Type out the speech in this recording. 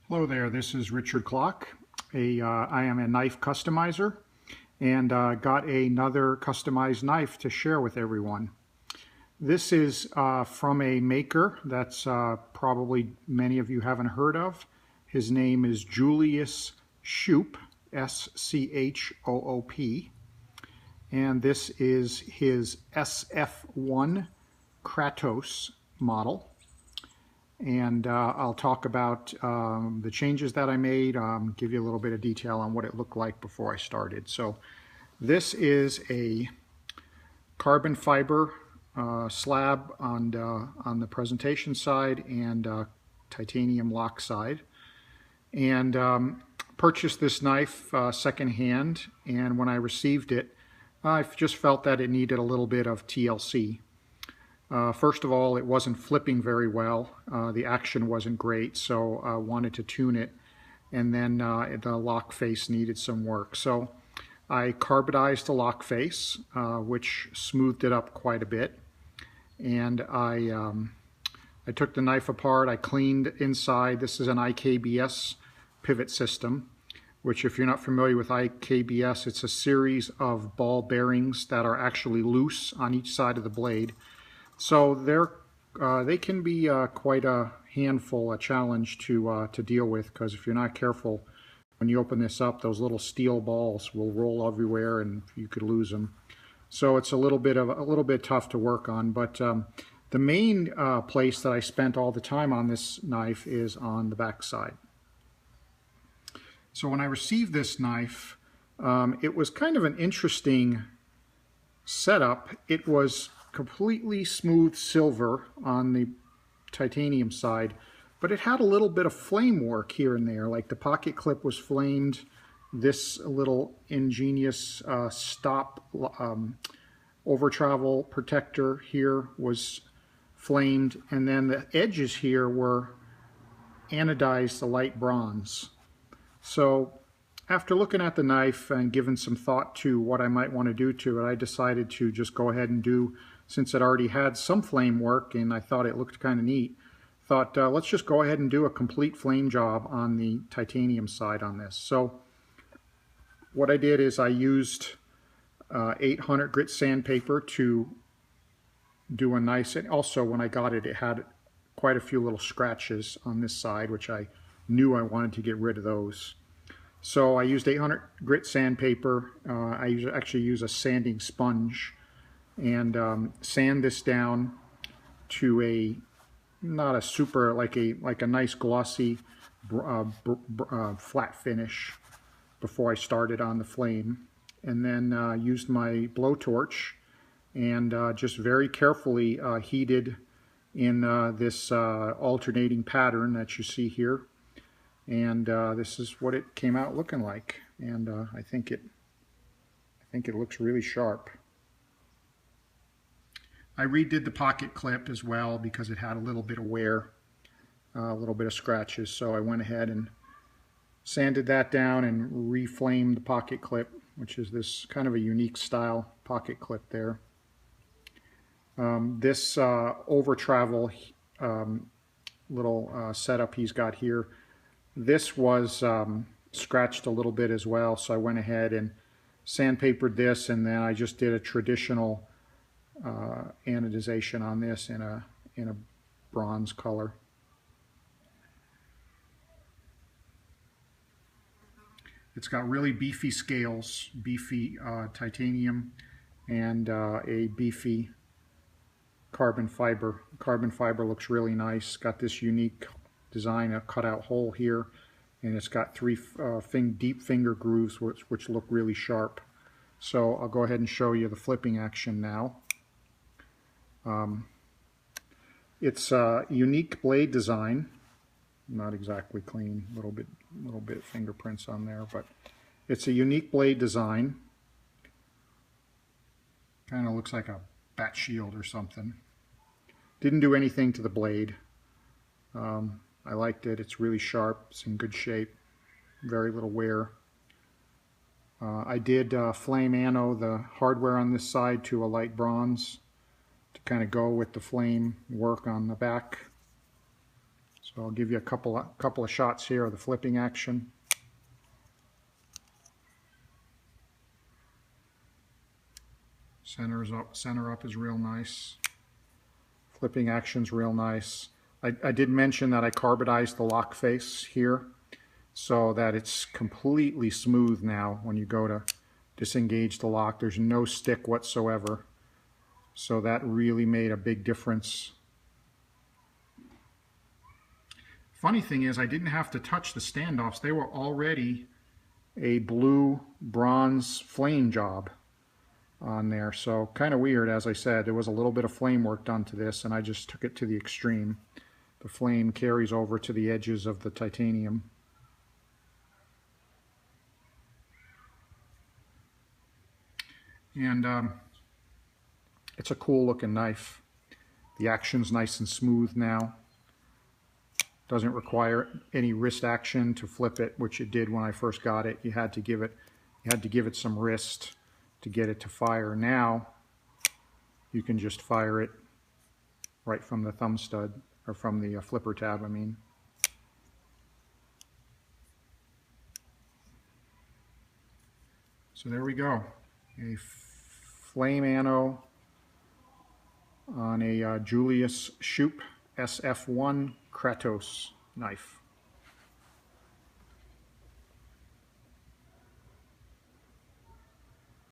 Hello there, this is Richard Clock. I am a knife customizer and got another customized knife to share with everyone. This is from a maker that's probably many of you haven't heard of. His name is Julius Schoop, S-C-H-O-O-P, and this is his SF1 Kratos model. And I'll talk about the changes that I made, give you a little bit of detail on what it looked like before I started. So this is a carbon fiber slab on the presentation side and titanium lock side. And purchased this knife secondhand, and when I received it, I just felt that it needed a little bit of TLC. First of all, it wasn't flipping very well. The action wasn't great, so I wanted to tune it. And then the lock face needed some work. So I carbonized the lock face, which smoothed it up quite a bit. And I took the knife apart. I cleaned inside. This is an IKBS pivot system, which, if you're not familiar with IKBS, it's a series of ball bearings that are actually loose on each side of the blade. So they can be quite a handful, a challenge to deal with, because if you're not careful, when you open this up, those little steel balls will roll everywhere and you could lose them. So it's a little bit tough to work on. But the main place that I spent all the time on this knife is on the back side. So when I received this knife, it was kind of an interesting setup. It was completely smooth silver on the titanium side, but it had a little bit of flame work here and there, like the pocket clip was flamed. This little ingenious stop over travel protector here was flamed, and then the edges here were anodized to light bronze. So after looking at the knife and giving some thought to what I might want to do to it, I decided to just go ahead and do, since it already had some flame work and I thought it looked kind of neat, thought let's just go ahead and do a complete flame job on the titanium side on this. So what I did is I used 800 grit sandpaper to do a nice, and also when I got it, it had quite a few little scratches on this side, which I knew I wanted to get rid of those. So I used 800 grit sandpaper. I actually use a sanding sponge and sand this down to a, not a super, like a nice glossy flat finish before I started on the flame. And then used my blowtorch and just very carefully heated in this alternating pattern that you see here. And this is what it came out looking like, and I think it looks really sharp. I redid the pocket clip as well because it had a little bit of wear, a little bit of scratches, so I went ahead and sanded that down and reflamed the pocket clip, which is this kind of a unique style pocket clip there. This over travel little setup he's got here, this was scratched a little bit as well, so I went ahead and sandpapered this, and then I just did a traditional anodization on this in a bronze color. It's got really beefy scales, beefy titanium, and a beefy carbon fiber. Carbon fiber looks really nice. Got this unique design, a cutout hole here, and it's got three deep finger grooves which look really sharp. So I'll go ahead and show you the flipping action now. It's a unique blade design, not exactly clean, little bit fingerprints on there, but it's a unique blade design. Kind of looks like a bat shield or something. Didn't do anything to the blade. I liked it. It's really sharp. It's in good shape. Very little wear. I did flame ano the hardware on this side to a light bronze to kind of go with the flame work on the back. So So I'll give you a couple of shots here of the flipping action. Center up is real nice. Flipping action's real nice. I did mention that I carbonized the lock face here so that it's completely smooth now. When you go to disengage the lock, there's no stick whatsoever. So that really made a big difference. Funny thing is, I didn't have to touch the standoffs. They were already a blue bronze flame job on there. So kind of weird. As I said, there was a little bit of flame work done to this, and I just took it to the extreme. The flame carries over to the edges of the titanium. And it's a cool looking knife. The action's nice and smooth now. Doesn't require any wrist action to flip it, which it did when I first got it. You had to give it some wrist to get it to fire. Now you can just fire it right from the thumb stud, or from the flipper tab, I mean. So there we go. A flame ano on a Julius Schoop SF1 Kratos knife.